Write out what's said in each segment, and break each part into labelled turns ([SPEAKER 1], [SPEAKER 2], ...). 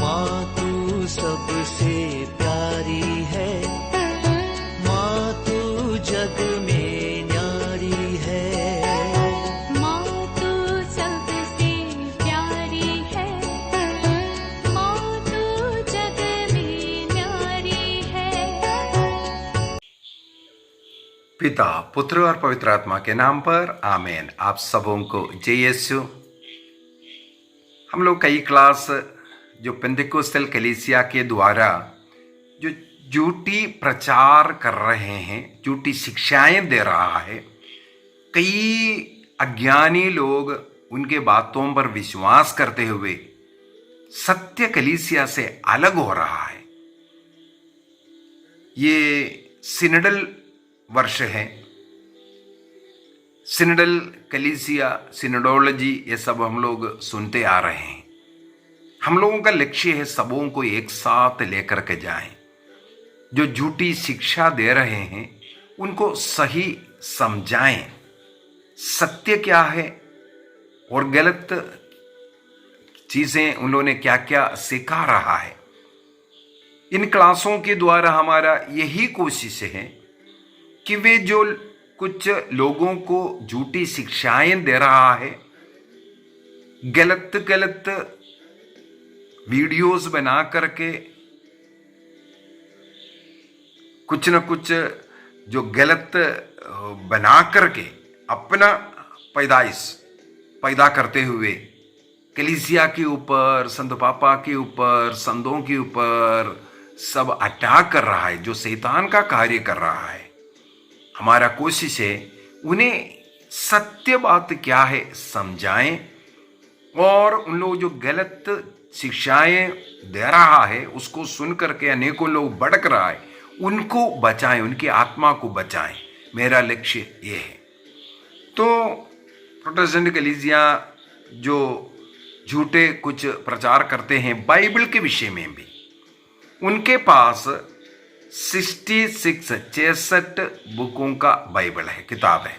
[SPEAKER 1] माँ तू सबसे प्यारी है, माँ तू जग में न्यारी है।
[SPEAKER 2] माँ तू सबसे प्यारी है, माँ तू जग में न्यारी है।
[SPEAKER 3] पिता, पुत्र और पवित्र आत्मा के नाम पर आमीन। आप सबों को जय यीशु। हम लोग कई क्लास जो पेंतिकोस्टल कलीसिया के द्वारा जो झूठी प्रचार कर रहे हैं, झूठी शिक्षाएं दे रहा है, कई अज्ञानी लोग उनके बातों पर विश्वास करते हुए सत्य कलीसिया से अलग हो रहा है। ये सिनडल वर्ष है। सिनडल कलीसिया, सिनडोलॉजी, ये सब हम लोग सुनते आ रहे हैं। हम लोगों का लक्ष्य है सबों को एक साथ लेकर के जाएं। जो झूठी शिक्षा दे रहे हैं उनको सही समझाएं, सत्य क्या है और गलत चीजें उन लोगों ने क्या क्या सिखा रहा है। इन क्लासों के द्वारा हमारा यही कोशिश है कि वे जो कुछ लोगों को झूठी शिक्षाएं दे रहा है, गलत गलत वीडियोस बना करके कुछ न कुछ जो गलत बना करके अपना पैदा करते हुए कलीसिया के ऊपर, संत पापा के ऊपर, संतों के ऊपर सब अटैक कर रहा है, जो शैतान का कार्य कर रहा है। हमारा कोशिश है उन्हें सत्य बात क्या है समझाएं, और उन लोग जो गलत शिक्षाएं दे रहा है उसको सुन करके अनेकों लोग भटक रहा है, उनको बचाएं, उनकी आत्मा को बचाएं। मेरा लक्ष्य ये है। तो प्रोटेस्टेंट कलीसिया जो झूठे कुछ प्रचार करते हैं बाइबल के विषय में भी, उनके पास 66 बुकों का बाइबल है, किताब है,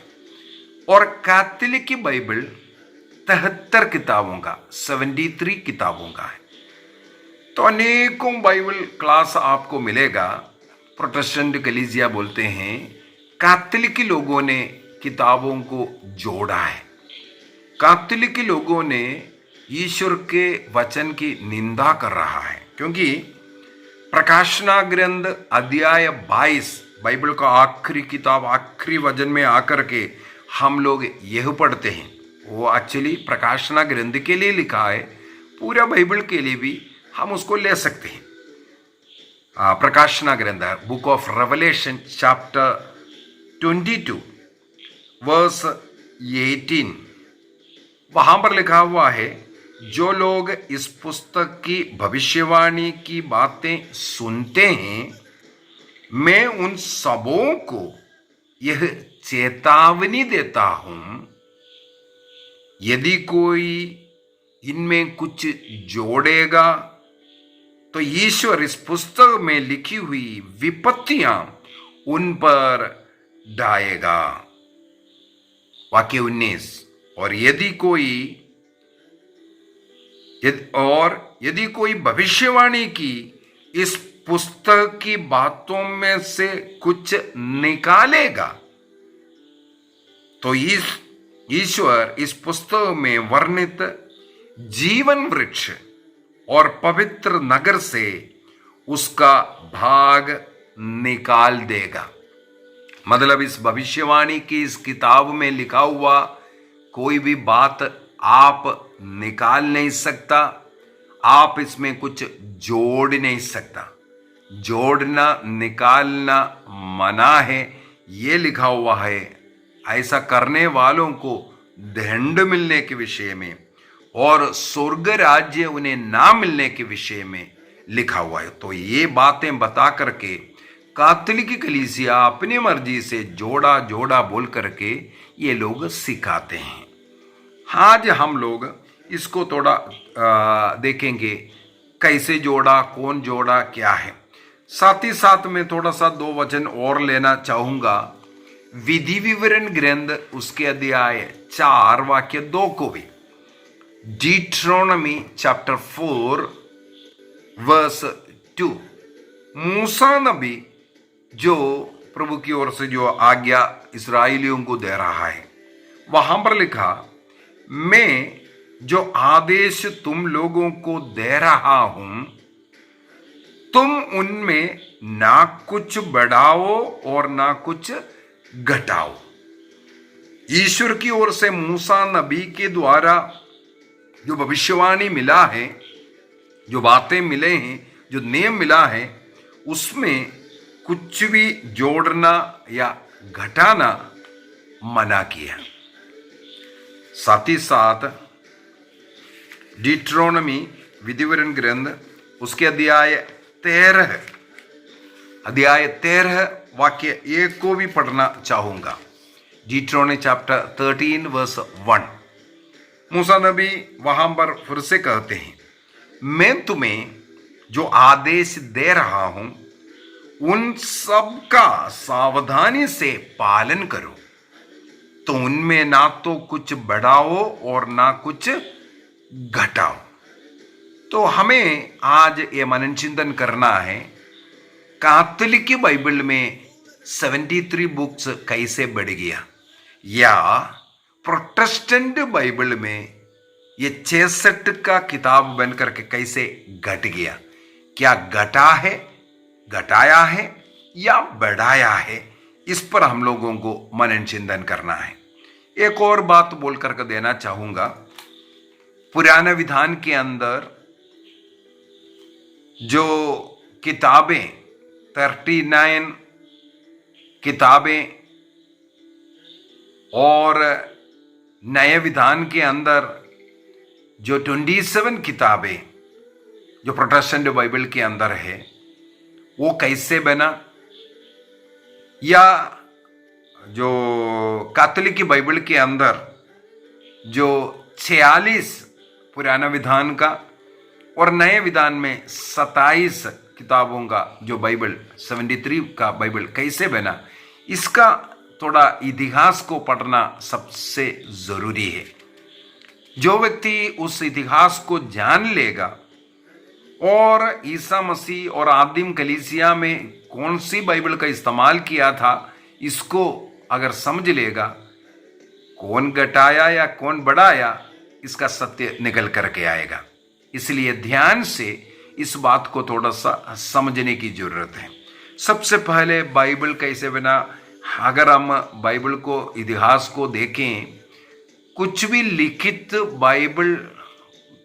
[SPEAKER 3] और कैथोलिक की बाइबल 73 किताबों का, 73 किताबों का है। तो अनेकों बाइबल क्लास आपको मिलेगा। प्रोटेस्टेंट कलीसिया बोलते हैं कैथोलिक लोगों ने किताबों को जोड़ा है, कैथोलिक लोगों ने ईश्वर के वचन की निंदा कर रहा है, क्योंकि प्रकाशना ग्रंथ अध्याय 22 बाइबल का आखिरी किताब, आखिरी वचन में आकर के हम लोग यह पढ़ते हैं। वो एक्चुअली प्रकाशना ग्रंथ के लिए लिखा है, पूरा बाइबल के लिए भी हम उसको ले सकते हैं। प्रकाशना ग्रंथ, book of revelation chapter 22 verse 18, वहां पर लिखा हुआ है, जो लोग इस पुस्तक की भविष्यवाणी की बातें सुनते हैं, मैं उन सबों को यह चेतावनी देता हूं, यदि कोई इनमें कुछ जोड़ेगा तो ईश्वर इस पुस्तक में लिखी हुई विपत्तियां उन पर ढाएगा। वाक्य 19, और यदि कोई भविष्यवाणी की इस पुस्तक की बातों में से कुछ निकालेगा तो ईश्वर इस पुस्तक में वर्णित जीवन वृक्ष और पवित्र नगर से उसका भाग निकाल देगा। मतलब इस भविष्यवाणी की इस किताब में लिखा हुआ कोई भी बात आप निकाल नहीं सकता, आप इसमें कुछ जोड़ नहीं सकता। जोड़ना निकालना मना है, ये लिखा हुआ है। ऐसा करने वालों को दंड मिलने के विषय में और स्वर्ग राज्य उन्हें ना मिलने के विषय में लिखा हुआ है। तो ये बातें बता करके कैथोलिक कलीसिया अपनी मर्जी से जोड़ा जोड़ा बोल करके ये लोग सिखाते हैं। आज हम लोग इसको थोड़ा देखेंगे, कैसे जोड़ा, कौन जोड़ा, क्या है। साथ ही साथ में थोड़ा सा 2 वचन और लेना चाहूंगा। विधि विवरण ग्रंथ उसके अध्याय 4 वाक्य 2 को भी, डिट्रोनॉमी चैप्टर 4 वर्स 2, मूसा नबी जो प्रभु की ओर से जो आज्ञा इस्राएलियों को दे रहा है, वहां पर लिखा, मैं जो आदेश तुम लोगों को दे रहा हूं, तुम उनमें ना कुछ बढ़ाओ और ना कुछ घटाओ। ईश्वर की ओर से मूसा नबी के द्वारा जो भविष्यवाणी मिला है, जो बातें मिले हैं, जो नियम मिला है, उसमें कुछ भी जोड़ना या घटाना मना किया। साथ ही साथ डिट्रोनमी विधिवरण ग्रंथ उसके अध्याय 13 वाक्य 1 को भी पढ़ना चाहूंगा। Deuteronomy chapter 13 verse 1। मूसा नबी वहां पर फिर से कहते हैं, मैं तुम्हें जो आदेश दे रहा हूं उन सब का सावधानी से पालन करो, तो उनमें ना तो कुछ बढ़ाओ और ना कुछ घटाओ। तो हमें आज ये मनन चिंतन करना है, कैथोलिक बाइबल में 73 बुक्स कैसे बढ़ गया, या प्रोटेस्टेंट बाइबल में ये 66 का किताब बन करके कैसे घट गया। क्या घटा है, घटाया है या बढ़ाया है, इस पर हम लोगों को मनन चिंतन करना है। एक और बात बोल करके देना चाहूंगा, पुराने विधान के अंदर जो किताबें 39 किताबें और नए विधान के अंदर जो 27 किताबें जो प्रोटेस्टेंट बाइबल के अंदर है, वो कैसे बना, या जो कैथोलिक की बाइबल के अंदर जो 46 पुराना विधान का और नए विधान में 27 किताबों का जो बाइबल 73 का बाइबल कैसे बना, इसका थोड़ा इतिहास को पढ़ना सबसे जरूरी है। जो व्यक्ति उस इतिहास को जान लेगा और ईसा मसीह और आदिम कलीसिया में कौन सी बाइबल का इस्तेमाल किया था, इसको अगर समझ लेगा, कौन घटाया या कौन बढ़ाया, इसका सत्य निकल करके आएगा। इसलिए ध्यान से इस बात को थोड़ा सा समझने की जरूरत है। सबसे पहले बाइबल कैसे बना, अगर हम बाइबल को इतिहास को देखें, कुछ भी लिखित बाइबल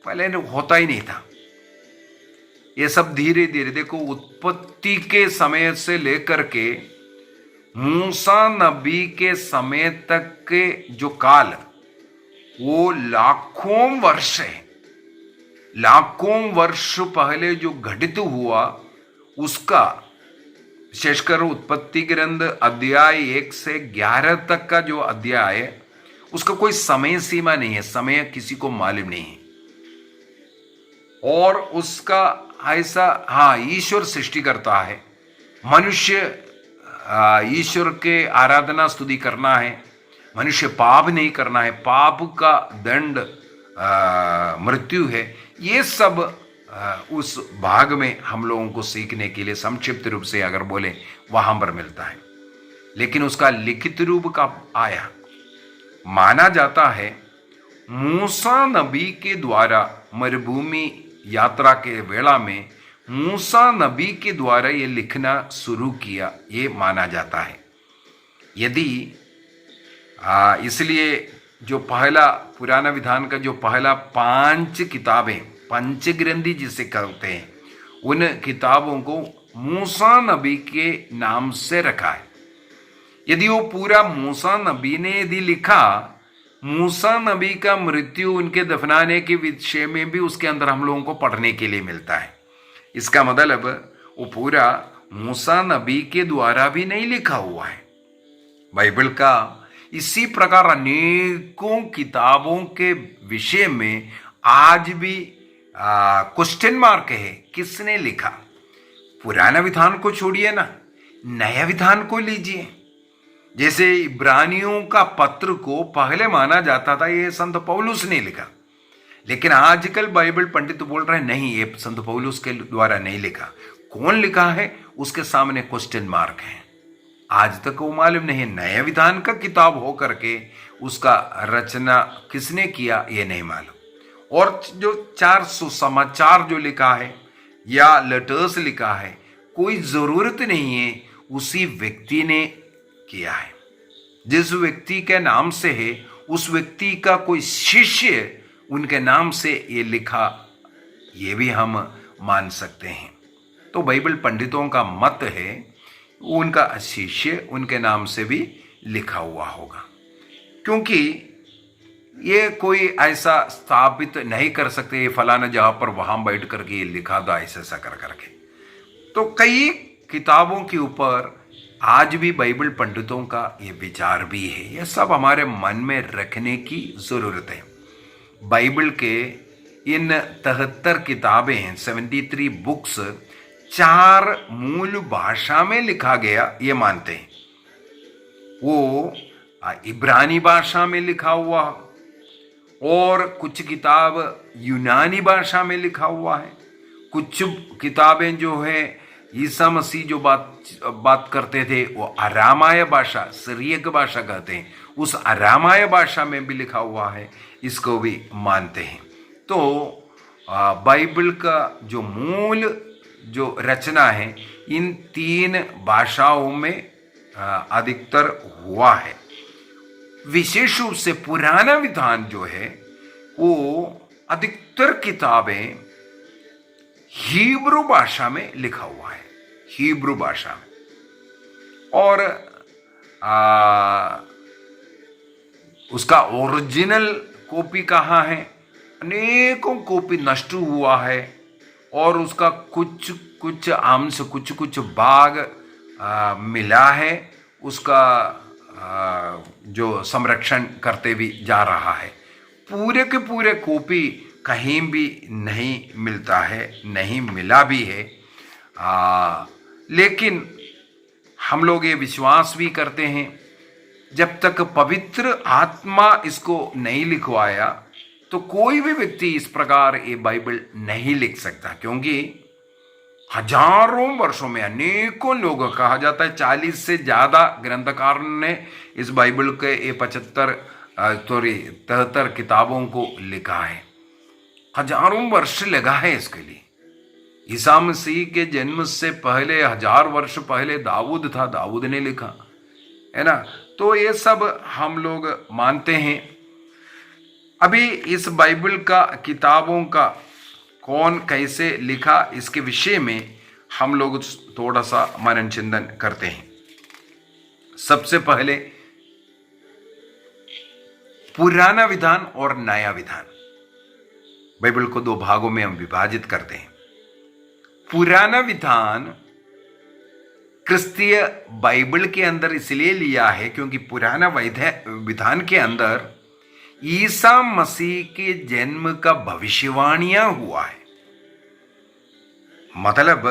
[SPEAKER 3] पहले होता ही नहीं था। ये सब धीरे धीरे, देखो, उत्पत्ति के समय से लेकर के मूसा नबी के समय तक के जो काल, वो लाखों वर्ष है। लाखों वर्ष पहले जो घटित हुआ, उसका विशेषकर उत्पत्ति ग्रंथ अध्याय 1 से 11 तक का जो अध्याय है, उसका कोई समय सीमा नहीं है, समय किसी को मालूम नहीं है। और उसका ऐसा, हाँ, ईश्वर सृष्टि करता है, मनुष्य ईश्वर के आराधना स्तुति करना है, मनुष्य पाप नहीं करना है, पाप का दंड मृत्यु है। ये सब उस भाग में हम लोगों को सीखने के लिए संक्षिप्त रूप से अगर बोले वहां पर मिलता है। लेकिन उसका लिखित रूप कब आया, माना जाता है मूसा नबी के द्वारा मरुभूमि यात्रा के वेला में मूसा नबी के द्वारा ये लिखना शुरू किया, ये माना जाता है। यदि इसलिए जो पहला पुराना विधान का जो पहला 5 किताबें, पंचग्रंथी जिसे कहते हैं, उन किताबों को मूसा नबी के नाम से रखा है। यदि वो पूरा मूसा नबी ने यदि लिखा, मूसा नबी का मृत्यु, उनके दफनाने के विषय में भी उसके अंदर हम लोगों को पढ़ने के लिए मिलता है। इसका मतलब वो पूरा मूसा नबी के द्वारा भी नहीं लिखा हुआ है बाइबल का। इसी प्रकार अनेकों किताबों के विषय में आज भी क्वेश्चन मार्क है, किसने लिखा। पुराना विधान को छोड़िए ना, नया विधान को लीजिए। जैसे इब्रानियों का पत्र को पहले माना जाता था ये संत पौलुस ने लिखा, लेकिन आजकल बाइबल पंडित बोल रहे हैं नहीं, ये संत पौलुस के द्वारा नहीं लिखा। कौन लिखा है उसके सामने क्वेश्चन मार्क है। आज तक वो मालूम नहीं है, नया विधान का किताब हो करके उसका रचना किसने किया ये नहीं मालूम। और जो 400 समाचार जो लिखा है या लेटर्स लिखा है, कोई जरूरत नहीं है उसी व्यक्ति ने किया है। जिस व्यक्ति के नाम से है उस व्यक्ति का कोई शिष्य उनके नाम से ये लिखा, ये भी हम मान सकते हैं। तो बाइबल पंडितों का मत है उनका शिष्य उनके नाम से भी लिखा हुआ होगा, क्योंकि ये कोई ऐसा स्थापित नहीं कर सकते ये फलाना जहां पर वहां बैठ करके ये लिखा था ऐसा कर करके। तो कई किताबों के ऊपर आज भी बाइबल पंडितों का ये विचार भी है। ये सब हमारे मन में रखने की जरूरत है। बाइबल के इन 73 किताबें हैं, 73 बुक्स 4 मूल भाषा में लिखा गया ये मानते हैं। वो इब्रानी भाषा में लिखा हुआ और कुछ किताब यूनानी भाषा में लिखा हुआ है। कुछ किताबें जो है ईसा मसीह जो बात करते थे वो अरामाय भाषा, सिरियक भाषा कहते हैं, उस अरामाय भाषा में भी लिखा हुआ है, इसको भी मानते हैं। तो बाइबल का जो मूल जो रचना है इन 3 भाषाओं में अधिकतर हुआ है। विशेष रूप से पुराना विधान जो है वो अधिकतर किताबें हिब्रू भाषा में लिखा हुआ है, हिब्रू भाषा में। और उसका ओरिजिनल कॉपी कहाँ है? अनेकों कॉपी नष्ट हुआ है और उसका कुछ कुछ अंश कुछ भाग मिला है, उसका जो संरक्षण करते भी जा रहा है। पूरे के पूरे कॉपी कहीं भी नहीं मिलता है, नहीं मिला भी है। लेकिन हम लोग ये विश्वास भी करते हैं जब तक पवित्र आत्मा इसको नहीं लिखवाया तो कोई भी व्यक्ति इस प्रकार ये बाइबल नहीं लिख सकता, क्योंकि हजारों वर्षों में अनेकों लोग, कहा जाता है 40 से ज्यादा ग्रंथकार ने इस बाइबल के ये 73 किताबों को लिखा है। हजारों वर्ष लगा है इसके लिए। ईसा मसीह के जन्म से पहले 1000 वर्ष पहले दाऊद था, दाऊद ने लिखा है ना। तो ये सब हम लोग मानते हैं। अभी इस बाइबल का किताबों का कौन कैसे लिखा इसके विषय में हम लोग थोड़ा सा मनन चिंतन करते हैं। सबसे पहले पुराना विधान और नया विधान, बाइबल को 2 भागों में हम विभाजित करते हैं। पुराना विधान क्रिस्तीय बाइबल के अंदर इसलिए लिया है क्योंकि पुराना विधान के अंदर ईसा मसीह के जन्म का भविष्यवाणियां हुआ है। मतलब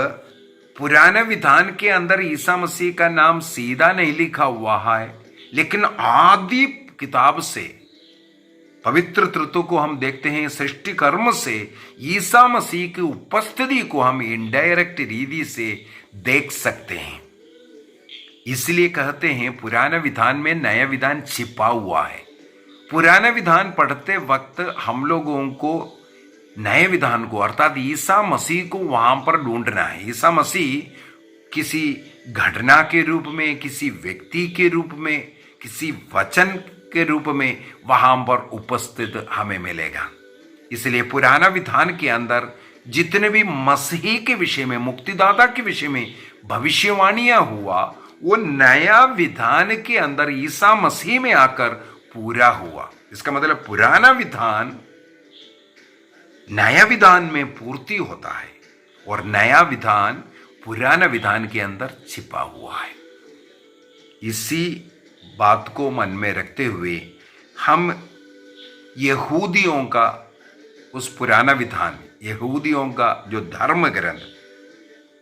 [SPEAKER 3] पुराने विधान के अंदर ईसा मसीह का नाम सीधा नहीं लिखा हुआ है, लेकिन आदि किताब से पवित्र तत्व को हम देखते हैं, सृष्टि कर्म से ईसा मसीह की उपस्थिति को हम इनडायरेक्ट रीति से देख सकते हैं। इसलिए कहते हैं पुराने विधान में नया विधान छिपा हुआ है। पुराने विधान पढ़ते वक्त हम लोगों को नए विधान को अर्थात ईसा मसीह को वहां पर ढूंढना है। ईसा मसीह किसी घटना के रूप में, किसी व्यक्ति के रूप में, किसी वचन के रूप में वहां पर उपस्थित हमें मिलेगा। इसलिए पुराना विधान के अंदर जितने भी मसीह के विषय में, मुक्तिदाता के विषय में भविष्यवाणियां हुआ, वो नया विधान के अंदर ईसा मसीह में आकर पूरा हुआ। इसका मतलब पुराना विधान नया विधान में पूर्ति होता है और नया विधान पुराना विधान के अंदर छिपा हुआ है। इसी बात को मन में रखते हुए हम यहूदियों का उस पुराना विधान, यहूदियों का जो धर्म ग्रंथ,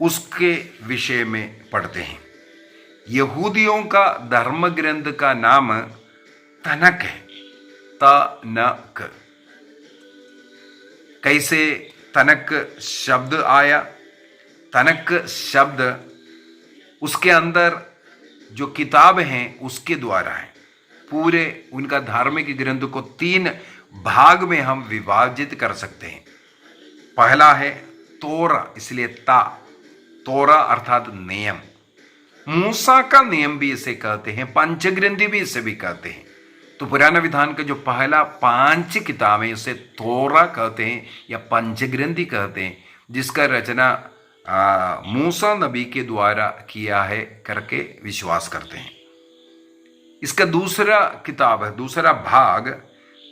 [SPEAKER 3] उसके विषय में पढ़ते हैं। यहूदियों का धर्म ग्रंथ का नाम तनक है, तनक। कैसे तनक शब्द आया? तनक शब्द उसके अंदर जो किताब हैं उसके द्वारा है। पूरे उनका धार्मिक ग्रंथ को 3 भाग में हम विभाजित कर सकते हैं। पहला है तोरा, इसलिए तोरा अर्थात नियम। मूसा का नियम भी इसे कहते हैं, पंचग्रंथी भी इसे भी कहते हैं। तो पुराना विधान का जो पहला 5 किताबें उसे तोरा कहते हैं या पंचग्रंथी कहते हैं, जिसका रचना मूसा नबी के द्वारा किया है करके विश्वास करते हैं। इसका दूसरा किताब है, दूसरा भाग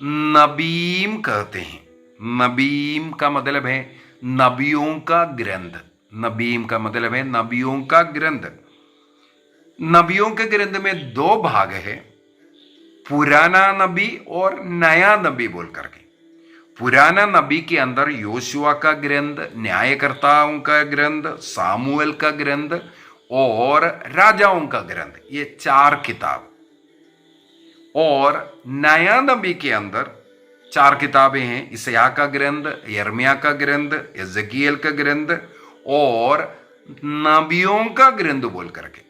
[SPEAKER 3] नबीम कहते हैं। नबीम का मतलब है नबियों का ग्रंथ। नबीम का मतलब है नबियों का ग्रंथ। नबियों के ग्रंथ में 2 भाग है, पुराना नबी और नया नबी बोल करके। पुराना नबी के अंदर योशुआ का ग्रंथ, न्यायकर्ताओं का ग्रंथ, सामुएल का ग्रंथ और राजाओं का ग्रंथ, ये 4 किताब। और नया नबी के अंदर 4 किताबें हैं, इसया का ग्रंथ, यर्मिया का ग्रंथ, यजकियेल का ग्रंथ और नबियों का ग्रंथ बोल करके।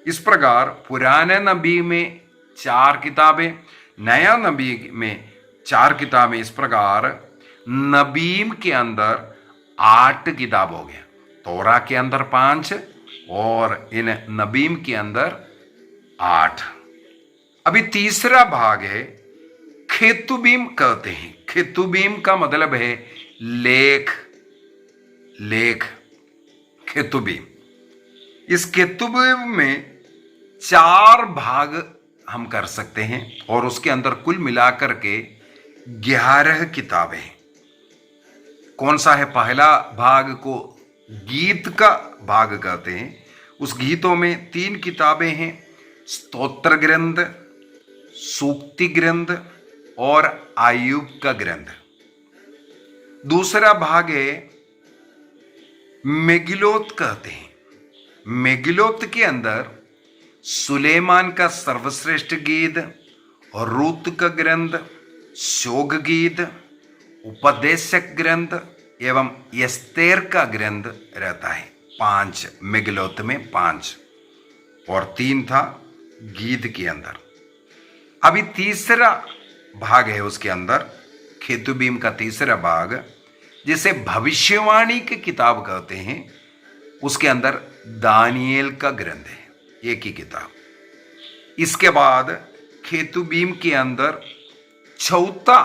[SPEAKER 3] इस प्रकार पुराने नबी में 4 किताबें, नया नबी में 4 किताबें। इस प्रकार नबीम के अंदर 8 किताब हो गया, तोरा के अंदर 5 और इन नबीम के अंदर 8। अभी तीसरा भाग है खेतुबीम कहते हैं। खेतुबीम का मतलब है लेख। खेतुबीम, इस खेतुबीम में 4 भाग हम कर सकते हैं और उसके अंदर कुल मिलाकर के 11 किताबें। कौन सा है? पहला भाग को गीत का भाग कहते हैं। उस गीतों में 3 किताबें हैं, स्तोत्र ग्रंथ, सूक्ति ग्रंथ और आयुब का ग्रंथ। दूसरा भाग है मेगिलोत कहते हैं। मेगिलोत के अंदर सुलेमान का सर्वश्रेष्ठ गीत, रूत का ग्रंथ, शोग गीत, उपदेशक ग्रंथ एवं एस्तेर का ग्रंथ रहता है। 5 मेगिलोत में 5 और 3 था गीत के अंदर। अभी तीसरा भाग है उसके अंदर, खेतुबीम का तीसरा भाग, जिसे भविष्यवाणी की किताब कहते हैं। उसके अंदर दानिएल का ग्रंथ है, एक ही किताब। इसके बाद खेतुबीम के अंदर चौथा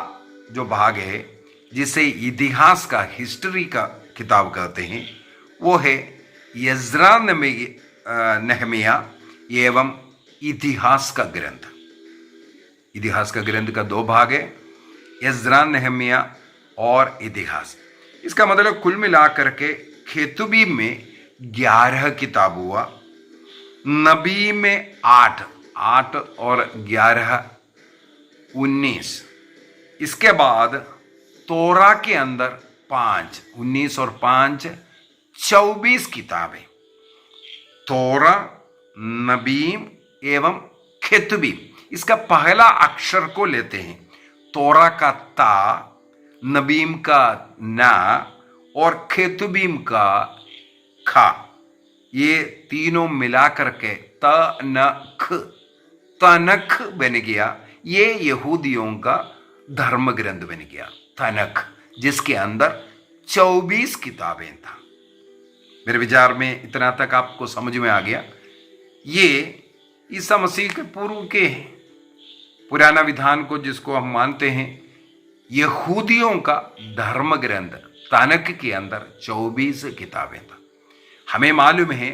[SPEAKER 3] जो भाग है, जिसे इतिहास का, हिस्ट्री का किताब कहते हैं, वो है यज्रा नहमिया एवं इतिहास का ग्रंथ। इतिहास का ग्रंथ का 2 भाग है, यज्रा नहमिया और इतिहास। इसका मतलब कुल मिलाकर के खेतुबीम में 11 किताब हुआ, नबी में 8 और 11 19। इसके बाद तोरा के अंदर 5, 19 और 5 24 किताबें। तोरा, नबीम एवं खेतुबीम। इसका पहला अक्षर को लेते हैं, तोरा का ता, नबीम का ना और खेतुबीम का खा। ये तीनों मिलाकर के तनख बन गया। ये यहूदियों का धर्म ग्रंथ बन गया तनख, जिसके अंदर 24 किताबें था। मेरे विचार में इतना तक आपको समझ में आ गया। ये ईसा मसीह के पूर्व के पुराना विधान को, जिसको हम मानते हैं, यहूदियों का धर्म ग्रंथ तनख के अंदर 24 किताबें था। हमें मालूम है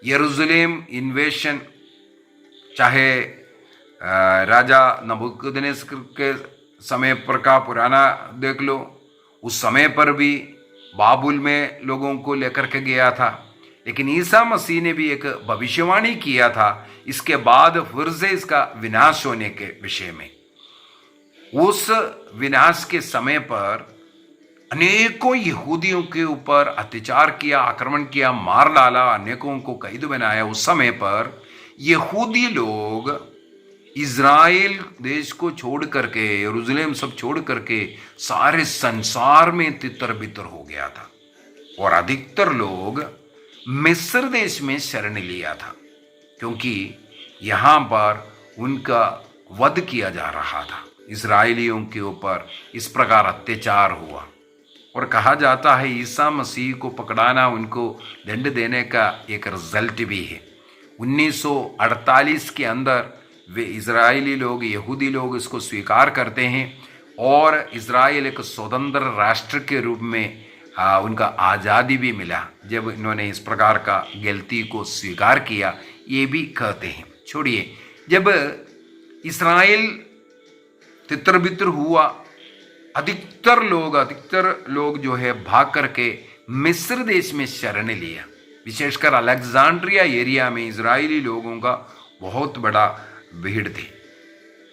[SPEAKER 3] यरूशलेम इन्वेशन, चाहे राजा नबूकदनेस्सर के समय पर का पुराना देख लो, उस समय पर भी बाबुल में लोगों को लेकर के गया था। लेकिन ईसा मसीह ने भी एक भविष्यवाणी किया था इसके बाद फिर से इसका विनाश होने के विषय में। उस विनाश के समय पर अनेकों यहूदियों के ऊपर अत्याचार किया, आक्रमण किया, मार डाला, अनेकों को कैद बनाया। उस समय पर यहूदी लोग इज़राइल देश को छोड़ करके, यरूशलेम सब छोड़ करके सारे संसार में तितर बितर हो गया था और अधिकतर लोग मिस्र देश में शरण लिया था, क्योंकि यहाँ पर उनका वध किया जा रहा था। इज़राइलियों के ऊपर इस प्रकार अत्याचार हुआ और कहा जाता है ईसा मसीह को पकड़ाना उनको दंड देने का एक रिजल्ट भी है। 1948 के अंदर वे इज़राइली लोग, यहूदी लोग इसको स्वीकार करते हैं और इज़राइल एक स्वतंत्र राष्ट्र के रूप में उनका आज़ादी भी मिला जब इन्होंने इस प्रकार का गलती को स्वीकार किया, ये भी कहते हैं। छोड़िए, जब इस्राएल तितर बितर हुआ, अधिकतर लोग जो है भाग करके मिस्र देश में शरण लिया। विशेषकर अलेक्जेंड्रिया एरिया में इजरायली लोगों का बहुत बड़ा भीड़ थी।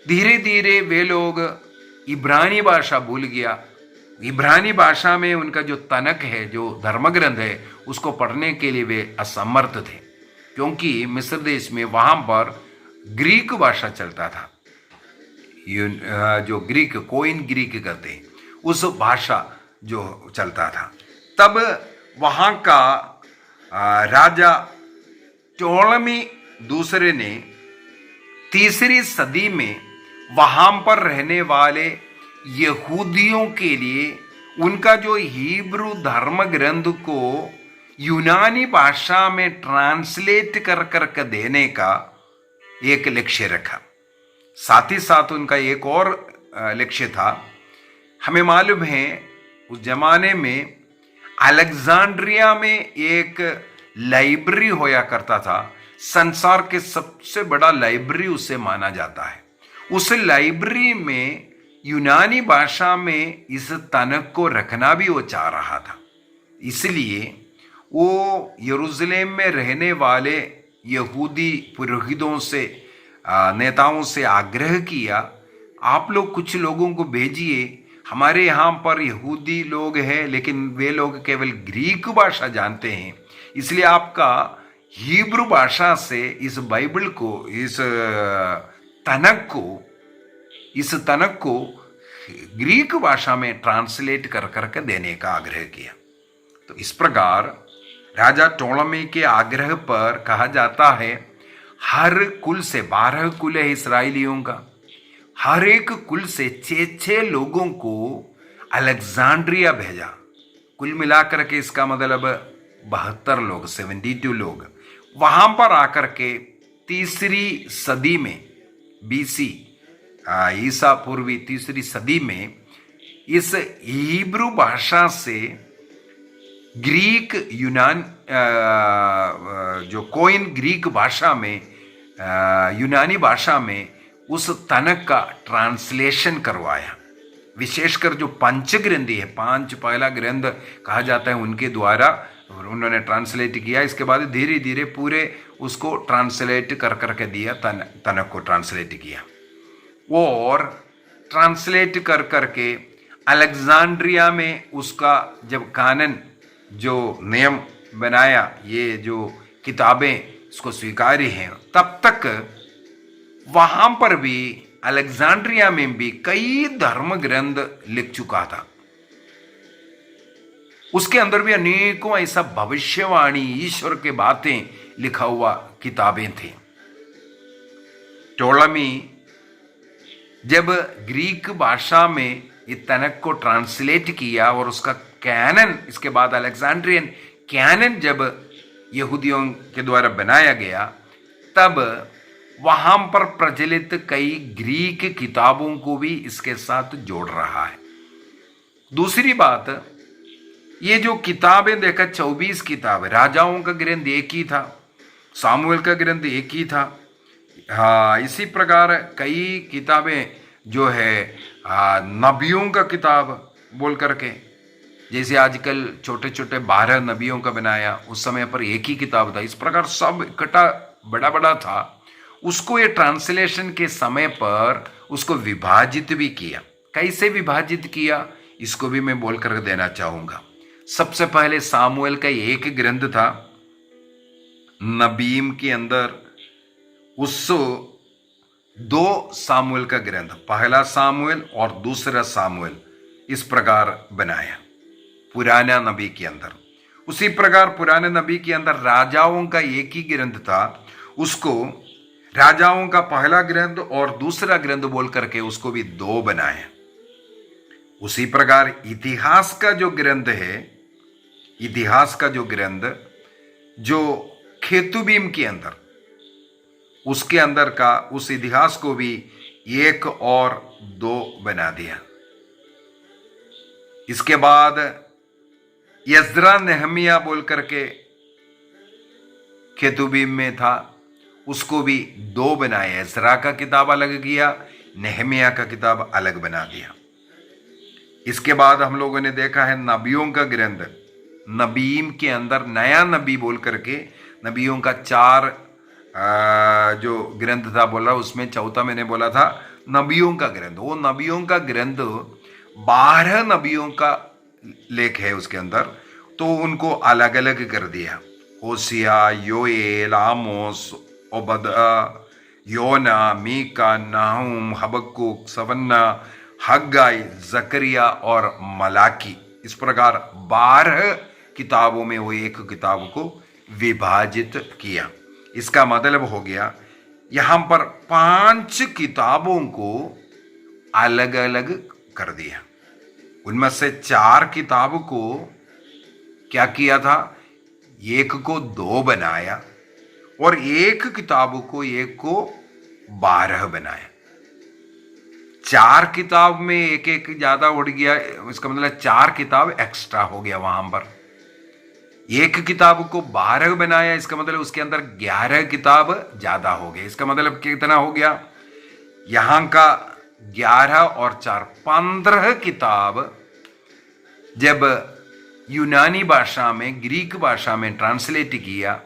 [SPEAKER 3] धीरे धीरे वे लोग इब्रानी भाषा भूल गया। इब्रानी भाषा में उनका जो तनक है, जो धर्मग्रंथ है, उसको पढ़ने के लिए वे असमर्थ थे, क्योंकि मिस्र देश में वहाँ पर ग्रीक भाषा चलता था, जो ग्रीक, कोइन ग्रीक कहते हैं, उस भाषा जो चलता था। तब वहाँ का राजा टोलमी दूसरे ने 3री सदी में वहाँ पर रहने वाले यहूदियों के लिए उनका जो हिब्रू धर्म ग्रंथ को यूनानी भाषा में ट्रांसलेट कर कर देने का एक लक्ष्य रखा। साथ ही साथ उनका एक और लक्ष्य था। हमें मालूम है उस जमाने में अलेक्जेंड्रिया में एक लाइब्रेरी होया करता था, संसार के सबसे बड़ा लाइब्रेरी उसे माना जाता है। उस लाइब्रेरी में यूनानी भाषा में इस तनक को रखना भी वो चाह रहा था। इसलिए वो यरूशलेम में रहने वाले यहूदी पुरोहितों से, नेताओं से आग्रह किया, आप लोग कुछ लोगों को भेजिए। हमारे यहाँ पर यहूदी लोग हैं, लेकिन वे लोग केवल ग्रीक भाषा जानते हैं, इसलिए आपका हिब्रू भाषा से इस बाइबल को, इस तनक को ग्रीक भाषा में ट्रांसलेट कर करके देने का आग्रह किया। तो इस प्रकार राजा टोलमी के आग्रह पर कहा जाता है हर कुल से, 12 कुल है इसराइलियों का, हर एक कुल से 6 लोगों को अलेक्जेंड्रिया भेजा। कुल मिलाकर के इसका मतलब 72 लोग, 72 लोग वहां पर आकर के 3री सदी में BC, ईसा पूर्वी 3री सदी में इस हिब्रू भाषा से ग्रीक, यूनान, जो कोइन ग्रीक भाषा में, यूनानी भाषा में उस तनक का ट्रांसलेशन करवाया। विशेषकर जो पंचग्रंथी है, 5 पहला ग्रंथ कहा जाता है, उनके द्वारा उन्होंने ट्रांसलेट किया। इसके बाद धीरे धीरे पूरे उसको ट्रांसलेट कर करके दिया, तनक को ट्रांसलेट किया और ट्रांसलेट कर करके अलेक्जेंड्रिया में उसका जब कानन, जो नियम बनाया, ये जो किताबें इसको स्वीकारी हैं, तब तक वहां पर भी अलेक्जेंड्रिया में भी कई धर्म ग्रंथ लिख चुका था। उसके अंदर भी अनेकों ऐसा भविष्यवाणी, ईश्वर के बातें लिखा हुआ किताबें थी। टोलमी जब ग्रीक भाषा में ये तनक को ट्रांसलेट किया और उसका कैनन, इसके बाद अलेक्जेंड्रियन कैनन जब यहूदियों के द्वारा बनाया गया, तब वहां पर प्रचलित कई ग्रीक किताबों को भी इसके साथ जोड़ रहा है। दूसरी बात, ये जो किताबें देखा, 24 किताबें, राजाओं का ग्रंथ एक ही था, सामुएल का ग्रंथ एक ही था। हाँ, इसी प्रकार कई किताबें जो है नबियों का किताब बोल करके, जैसे आजकल छोटे छोटे 12 नबियों का बनाया, उस समय पर एक ही किताब था। इस प्रकार सब इकट्ठा बड़ा बड़ा था। उसको ये ट्रांसलेशन के समय पर उसको विभाजित भी किया। कैसे विभाजित किया, इसको भी मैं बोल कर देना चाहूंगा। सबसे पहले सामुएल का एक ग्रंथ था, नबीम के अंदर उस दो सामुएल का ग्रंथ, पहला सामुएल और दूसरा सामुएल, इस प्रकार बनाया पुराना नबी के अंदर। उसी प्रकार पुराने नबी के अंदर राजाओं का एक ही ग्रंथ था, उसको राजाओं का पहला ग्रंथ और दूसरा ग्रंथ बोल करके उसको भी दो बनाया। उसी प्रकार इतिहास का जो ग्रंथ है, इतिहास का जो ग्रंथ जो केतुबीम के अंदर, उसके अंदर का उस इतिहास को भी एक और दो बना दिया। इसके बाद यज्रा नेहमिया बोल करके केतुबीम में था, उसको भी दो बनाया। यज्रा का किताब अलग किया, नेहमिया का किताब अलग बना दिया। इसके बाद हम लोगों ने देखा है नबियों का ग्रंथ, नबीम के अंदर नया नबी बोल करके नबियों का चार जो ग्रंथ था बोला, उसमें चौथा मैंने बोला था नबियों का ग्रंथ। वो नबियों का ग्रंथ 12 नबियों का लेख है उसके अंदर, तो उनको अलग अलग कर दिया। होशिया, योएल, आमोस, ओबदा, योना, मीका, नाहुम, हबक्कुक, सवन्ना, हग्गाई, जकरिया और मलाकी, इस प्रकार 12 किताबों में वो एक किताब को विभाजित किया। इसका मतलब हो गया यहां पर 5 किताबों को अलग अलग कर दिया। उनमें से 4 किताब को क्या किया था, एक को 2 बनाया और एक किताब को एक को 12 बनाया। 4 किताब में एक एक ज्यादा उड़ गया, इसका मतलब 4 किताब एक्स्ट्रा हो गया वहां पर। एक किताब को 12 बनाया, इसका मतलब उसके अंदर 11 किताब ज्यादा हो गए। इसका मतलब कितना हो गया, यहां का 11 और 4 15 किताब जब यूनानी भाषा में, ग्रीक भाषा में ट्रांसलेट किया,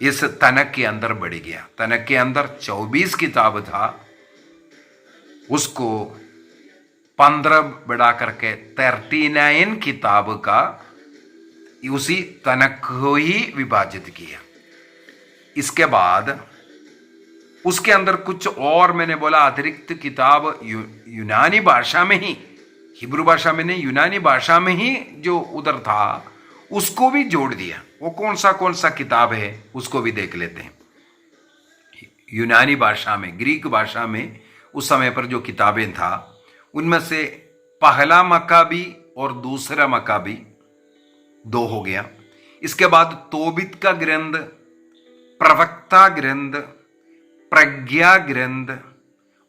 [SPEAKER 3] इस तनक के अंदर बढ़ गया। तनक के अंदर 24 किताब था, उसको 15 बढ़ा करके 39 किताब का उसी तनक को ही विभाजित किया। इसके बाद उसके अंदर कुछ और मैंने बोला अतिरिक्त किताब यूनानी भाषा में ही, हिब्रू भाषा में नहीं, यूनानी भाषा में ही जो उधर था उसको भी जोड़ दिया। वो कौन सा किताब है उसको भी देख लेते हैं। यूनानी भाषा में, ग्रीक भाषा में उस समय पर जो किताबें था, उनमें से पहला मकाबी और दूसरा मकाबी 2 हो गया। इसके बाद तोबित का ग्रंथ, प्रवक्ता ग्रंथ, प्रज्ञा ग्रंथ,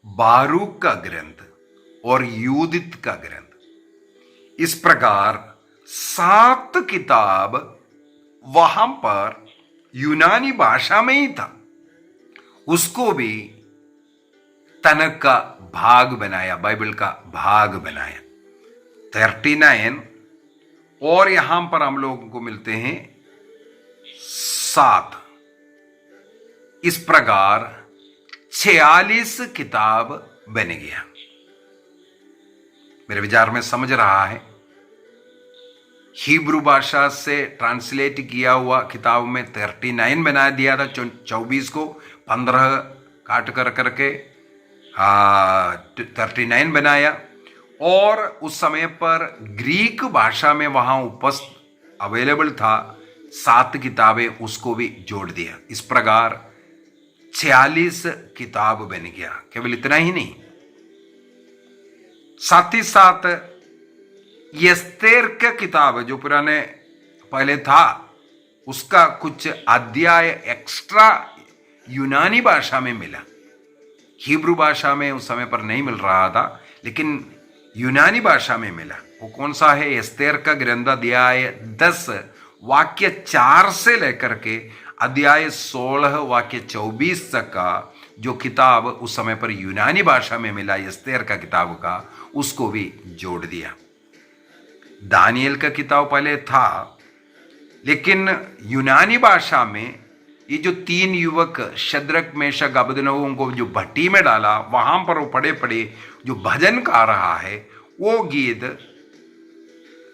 [SPEAKER 3] बारूक का ग्रंथ और यूदित का ग्रंथ, इस प्रकार 7 किताब वहां पर यूनानी भाषा में ही था, उसको भी तनक का भाग बनाया, बाइबल का भाग बनाया। 39 और यहां पर हम लोगों को मिलते हैं 7, इस प्रकार 46 किताब बन गया। मेरे विचार में समझ रहा है, हिब्रू भाषा से ट्रांसलेट किया हुआ किताब में 39 बना दिया था, 24 को 15 काट कर करके 39 बनाया। और उस समय पर ग्रीक भाषा में वहां उपस्थित अवेलेबल था 7 किताबें, उसको भी जोड़ दिया। इस प्रकार 46 किताब बन गया। केवल इतना ही नहीं, साथ ही साथ यस्तेर का किताब जो पुराने पहले था, उसका कुछ अध्याय एक्स्ट्रा यूनानी भाषा में मिला। हिब्रू भाषा में उस समय पर नहीं मिल रहा था, लेकिन यूनानी भाषा में मिला। वो कौन सा है, एस्तेर का ग्रंथ अध्याय 10 वाक्य 4 से लेकर के अध्याय 16 वाक्य 24 तक का जो किताब उस समय पर यूनानी भाषा में मिला, एस्तेर का किताब का, उसको भी जोड़ दिया। दानियल का किताब पहले था, लेकिन यूनानी भाषा में ये जो 3 युवक शद्रक मेशक अबेदनगो को जो भट्टी में डाला, वहां पर वो पड़े पड़े जो भजन गा रहा है, वो गीत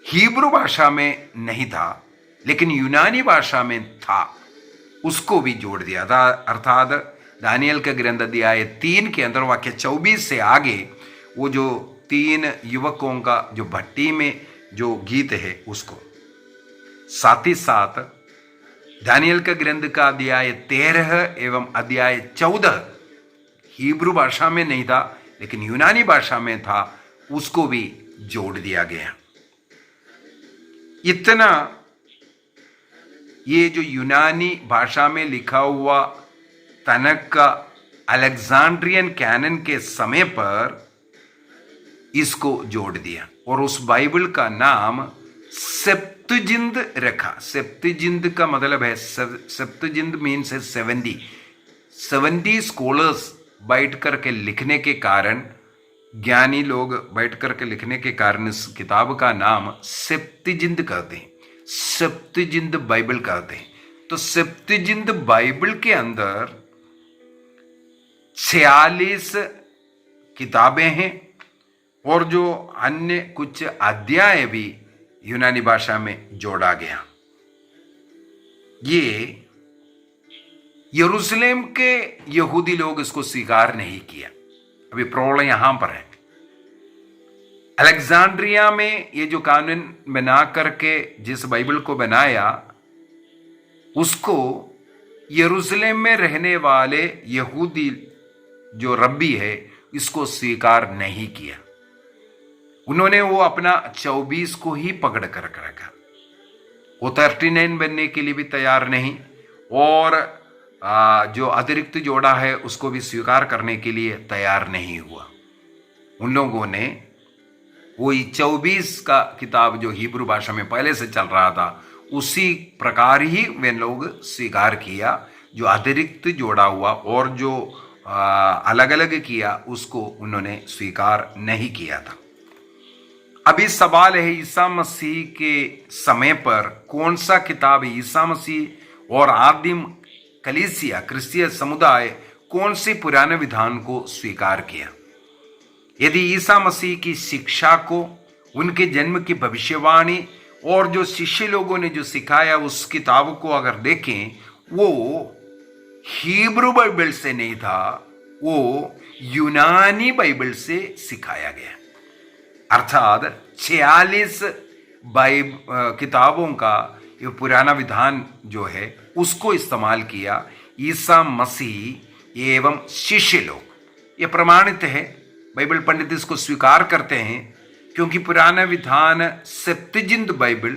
[SPEAKER 3] हिब्रू भाषा में नहीं था, लेकिन यूनानी भाषा में था, उसको भी जोड़ दिया था। अर्थात दानियल का ग्रंथ अध्याय 3 के अंदर वाक्य 24 से आगे वो जो 3 युवकों का जो भट्टी में जो गीत है उसको, साथ ही साथ दानियल का ग्रंथ का अध्याय 13 एवं अध्याय 14 हिब्रू भाषा में नहीं था लेकिन यूनानी भाषा में था, उसको भी जोड़ दिया गया। इतना ये जो यूनानी भाषा में लिखा हुआ तनक का अलेक्जेंड्रियन कैनन के समय पर इसको जोड़ दिया और उस बाइबल का नाम सेप्तुजिंद रखा। सेप्तुजिंद का मतलब है, सेप्तुजिंद मीन्स है 70 स्कॉलर्स बैठ करके लिखने के कारण, ज्ञानी लोग बैठ करके लिखने के कारण इस किताब का नाम सेप्तुजिंद कहते हैं, सेप्तुजिंद बाइबल कहते हैं। तो सेप्तुजिंद बाइबल के अंदर 46 किताबें हैं और जो अन्य कुछ अध्याय भी यूनानी भाषा में जोड़ा गया। ये यरूशलेम के यहूदी लोग इसको स्वीकार नहीं किया। अभी प्रॉब्लम यहां पर है। अलेक्जेंड्रिया में ये जो कानून बना करके जिस बाइबल को बनाया, उसको यरूशलेम में रहने वाले यहूदी जो रब्बी है इसको स्वीकार नहीं किया। उन्होंने वो अपना 24 को ही पकड़ कर रखा। वो 39 बनने के लिए भी तैयार नहीं और जो अतिरिक्त जोड़ा है उसको भी स्वीकार करने के लिए तैयार नहीं हुआ। उन लोगों ने वही 24 का किताब जो हिब्रू भाषा में पहले से चल रहा था उसी प्रकार ही वे लोग स्वीकार किया। जो अतिरिक्त जोड़ा हुआ और जो अलग अलग किया उसको उन्होंने स्वीकार नहीं किया था। अभी सवाल है, ईसा मसीह के समय पर कौन सा किताब, ईसा मसीह और आदिम कलीसिया क्रिस्तीय समुदाय कौन से पुराने विधान को स्वीकार किया? यदि ईसा मसीह की शिक्षा को, उनके जन्म की भविष्यवाणी और जो शिष्य लोगों ने जो सिखाया उस किताब को अगर देखें, वो हिब्रू बाइबल से नहीं था, वो यूनानी बाइबल से सिखाया गया। अर्थात 46 किताबों का ये पुराना विधान जो है उसको इस्तेमाल किया ईसा मसीह एवं शिष्य लोग। ये प्रमाणित है, बाइबल पंडित इसको स्वीकार करते हैं क्योंकि पुराना विधान सेप्तुजिंद बाइबल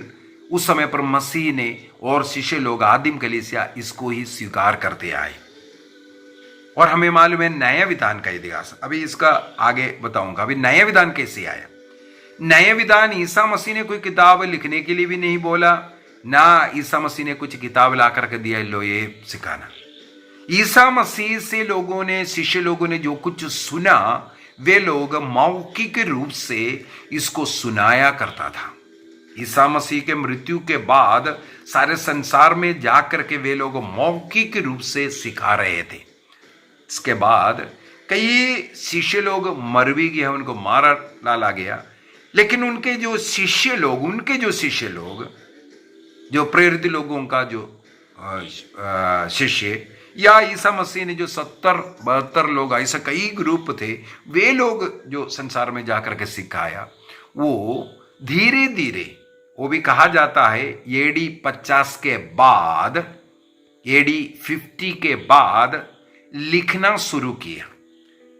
[SPEAKER 3] उस समय पर मसीह ने और शिष्य लोग आदिम कलीसिया इसको ही स्वीकार करते आए। और हमें मालूम है नया विधान का इतिहास, अभी इसका आगे बताऊंगा। अभी नया विधान कैसे आया? नया विधान ईसा मसीह ने कोई किताब लिखने के लिए भी नहीं बोला, ना ईसा मसीह ने कुछ किताब ला करके दिया लो ये सिखाना। ईसा मसीह से लोगों ने, शिष्य लोगों ने जो कुछ सुना वे लोग मौखिक रूप से इसको सुनाया करता था। ईसा मसीह के मृत्यु के बाद सारे संसार में जाकर के वे लोग मौखिक रूप से सिखा रहे थे। इसके बाद कई शिष्य लोग मर भी गए, उनको मारा डाला गया, लेकिन उनके जो शिष्य लोग जो प्रेरित लोगों का जो शिष्य या ईसा मसीह ने जो 70-72 लोग, ऐसा कई ग्रुप थे, वे लोग जो संसार में जाकर के सिखाया, वो धीरे धीरे, वो भी कहा जाता है AD 50 के बाद, AD 50 के बाद लिखना शुरू किया।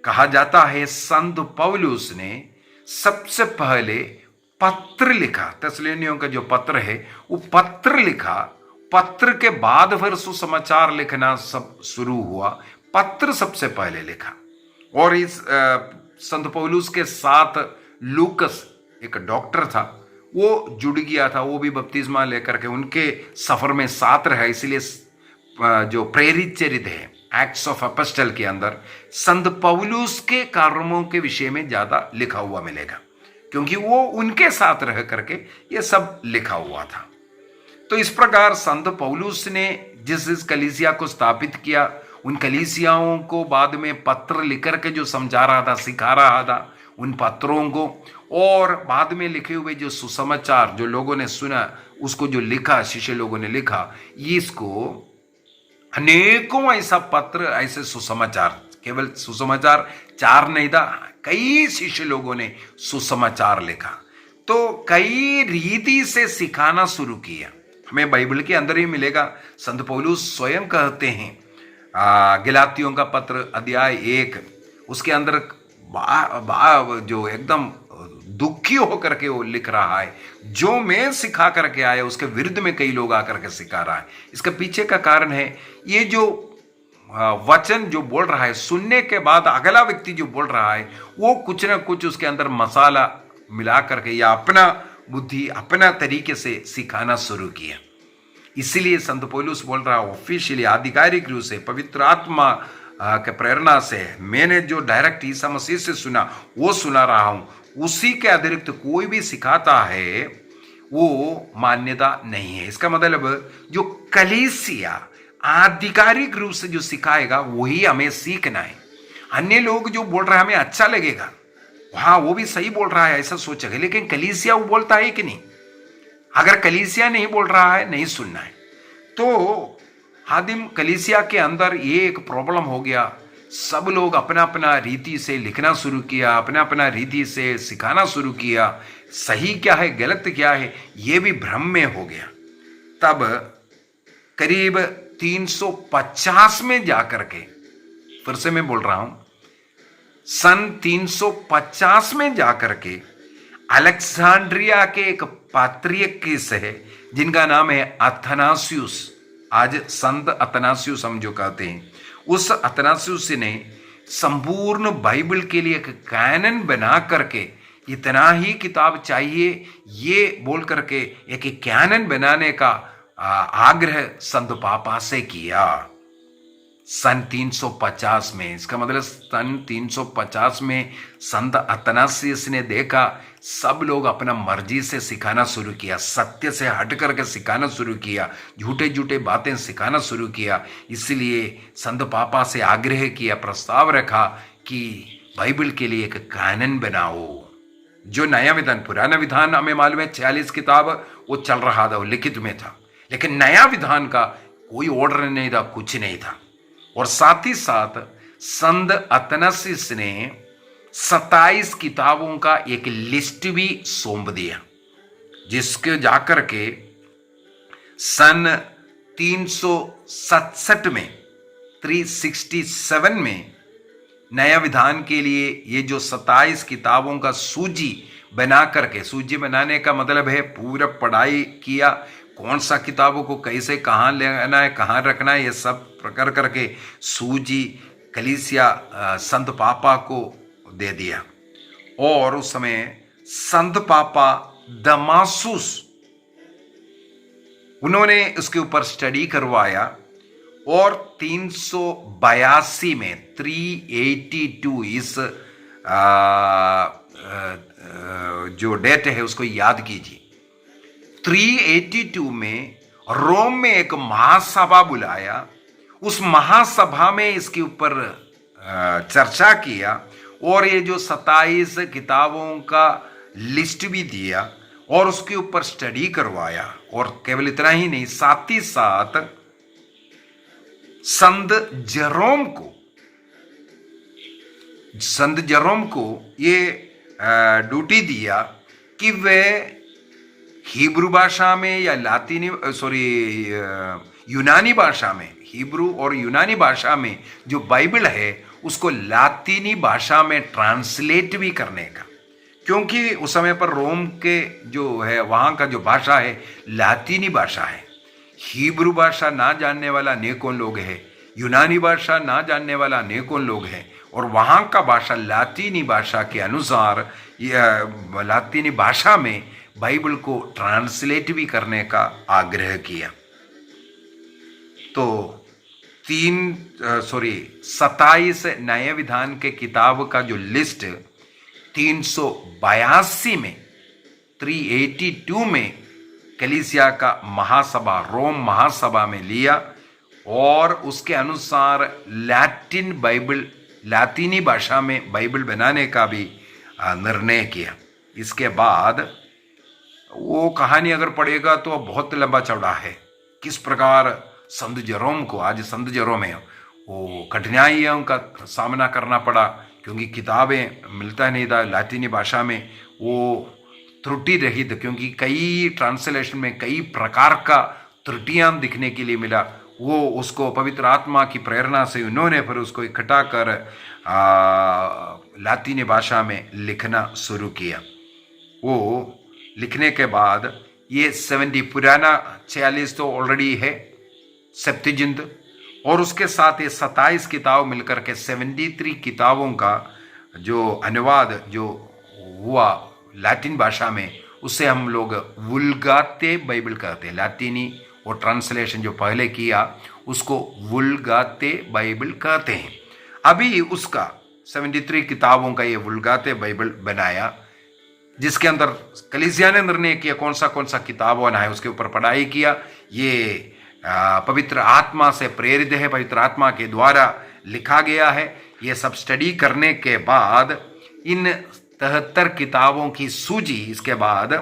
[SPEAKER 3] कहा जाता है संत पौलुस ने सबसे पहले पत्र लिखा। थिस्सलुनीकियों का जो पत्र है वो पत्र लिखा, पत्र के बाद फिर सुसमाचार लिखना सब शुरू हुआ। पत्र सबसे पहले लिखा और इस संत पौलुस के साथ लूकस एक डॉक्टर था, वो जुड़ गया था, वो भी बपतिस्मा लेकर के उनके सफर में साथ रहा। इसलिए जो प्रेरित चरित्र है एक्ट्स ऑफ एपोस्टल के अंदर संत पौलुस के कार्यों के विषय में ज्यादा लिखा हुआ मिलेगा, क्योंकि वो उनके साथ रह करके ये सब लिखा हुआ था। तो इस प्रकार संत पौलुस ने जिस कलीसिया को स्थापित किया, उन कलीसियाओं को बाद में पत्र लिख करके जो समझा रहा था, सिखा रहा था, उन पत्रों को, और बाद में लिखे हुए जो सुसमाचार जो लोगों ने सुना उसको जो लिखा, शिष्य लोगों ने लिखा, इसको अनेकों ऐसा पत्र, ऐसे सुसमाचार, केवल सुसमाचार 4 नहीं था, कई शिष्य लोगों ने सुसमाचार लिखा। तो कई रीति से सिखाना शुरू किया। हमें बाइबल के अंदर ही मिलेगा। संत पौलुस स्वयं कहते हैं, गलातियों का पत्र अध्याय 1 उसके अंदर जो एकदम दुखी होकर के वो लिख रहा है, जो मैं सिखा करके आया उसके विरुद्ध में कई लोग आकर के सिखा रहा है। इसके पीछे का कारण है, ये जो वचन जो बोल रहा है, सुनने के बाद अगला व्यक्ति जो बोल रहा है वो कुछ ना कुछ उसके अंदर मसाला मिला करके या अपना बुद्धि अपना तरीके से सिखाना शुरू किया। इसीलिए संत पौलुस बोल रहा है, ऑफिशियली आधिकारिक रूप से पवित्र आत्मा के प्रेरणा से मैंने जो डायरेक्ट ईसा मसीह से सुना वो सुना रहा हूं, उसी के अतिरिक्त कोई भी सिखाता है वो मान्यता नहीं है। इसका मतलब जो कलीसिया आधिकारिक रूप से जो सिखाएगा वही हमें सीखना है। अन्य लोग जो बोल रहे हैं हमें अच्छा लगेगा, हाँ वो भी सही बोल रहा है ऐसा सोचेगा, लेकिन कलीसिया वो बोलता है कि नहीं? अगर कलीसिया नहीं बोल रहा है नहीं सुनना है। तो हादिम कलीसिया के अंदर ये एक प्रॉब्लम हो गया, सब लोग अपना अपना रीति से लिखना शुरू किया, अपना अपना रीति से सिखाना शुरू किया। सही क्या है गलत क्या है ये भी भ्रम में हो गया। तब करीब 350 में जाकर के, फिर से मैं बोल रहा हूं, सन 350 में जाकर के अलेक्जेंड्रिया के एक पात्रियकिस है जिनका नाम है अथनासियुस, आज संत अथनासियुस हम जो कहते हैं, उस अथनासियुस ने संपूर्ण बाइबल के लिए एक कैनन बना करके, इतना ही किताब चाहिए ये बोल करके एक कैनन बनाने का आग्रह संत पापा से किया सन 350 में। इसका मतलब सन 350 में संत अथनासियुस ने देखा सब लोग अपना मर्जी से सिखाना शुरू किया, सत्य से हट करके सिखाना शुरू किया, झूठे झूठे बातें सिखाना शुरू किया। इसलिए संत पापा से आग्रह किया, प्रस्ताव रखा कि बाइबल के लिए एक कानून बनाओ। जो नया विधान, पुराना विधान हमें मालूम है 46 किताब वो चल रहा था, वो लिखित में था, लेकिन नया विधान का कोई ऑर्डर नहीं था, कुछ नहीं था। और साथ ही साथ संत अथनासियुस ने 27 किताबों का एक लिस्ट भी सौंप दिया, जिसके जाकर के सन 367 में 367 में नया विधान के लिए ये जो 27 किताबों का सूची बना करके, सूची बनाने का मतलब है पूरा पढ़ाई किया, कौन सा किताबों को कैसे कहाँ लेना है कहाँ रखना है, ये सब प्रकार करके सूची कलीसिया संत पापा को दे दिया। और उस समय संत पापा दमासुस उन्होंने उसके ऊपर स्टडी करवाया और 382 में 382 इस जो डेट है उसको याद कीजिए। 382 में रोम में एक महासभा बुलाया, उस महासभा में इसके ऊपर चर्चा किया और ये जो 27 किताबों का लिस्ट भी दिया और उसके ऊपर स्टडी करवाया। और केवल इतना ही नहीं, साथ ही साथ संत जेरोम को ये ड्यूटी दिया कि वे हिब्रू भाषा में या यूनानी भाषा में, हिब्रू और यूनानी भाषा में जो बाइबल है उसको लातीनी भाषा में ट्रांसलेट भी करने का, क्योंकि उस समय पर रोम के जो है वहाँ का जो भाषा है लातीनी भाषा है। हिब्रू भाषा ना जानने वाला अनेकों लोग है, यूनानी भाषा ना जानने वाला अनेकों लोग हैं, और वहाँ का भाषा लातीनी भाषा के अनुसार लातीनी भाषा में बाइबल को ट्रांसलेट भी करने का आग्रह किया। तो 27 नए विधान के किताब का जो लिस्ट 382 में 382 में कलीसिया का महासभा, रोम महासभा में लिया और उसके अनुसार लातीनी भाषा में बाइबल बनाने का भी निर्णय किया। इसके बाद वो कहानी अगर पढ़ेगा तो बहुत लंबा चौड़ा है, किस प्रकार संत जेरोम को, आज संत जेरोम है, वो कठिनाइयों का सामना करना पड़ा क्योंकि किताबें मिलता नहीं था लैटिनी भाषा में, वो त्रुटि रहित, क्योंकि कई ट्रांसलेशन में कई प्रकार का त्रुटियां दिखने के लिए मिला। वो उसको पवित्र आत्मा की प्रेरणा से उन्होंने फिर उसको इकट्ठा कर लैटिनी भाषा में लिखना शुरू किया। वो लिखने के बाद ये 70 पुराना 46 तो ऑलरेडी है सेप्तुजिंत, और उसके साथ ये 27 किताब मिलकर के 73 किताबों का जो अनुवाद जो हुआ लैटिन भाषा में, उसे हम लोग वुल्गाते बाइबल कहते हैं। लैटिनी वो ट्रांसलेशन जो पहले किया उसको वुल्गाते बाइबल कहते हैं। अभी उसका 73 किताबों का ये वुल्गाते बाइबल बनाया, जिसके अंदर कलीसिया ने निर्णय किया कौन सा किताब होना है, उसके ऊपर पढ़ाई किया। ये पवित्र आत्मा से प्रेरित है, पवित्र आत्मा के द्वारा लिखा गया है। ये सब स्टडी करने के बाद इन 73 किताबों की सूची इसके बाद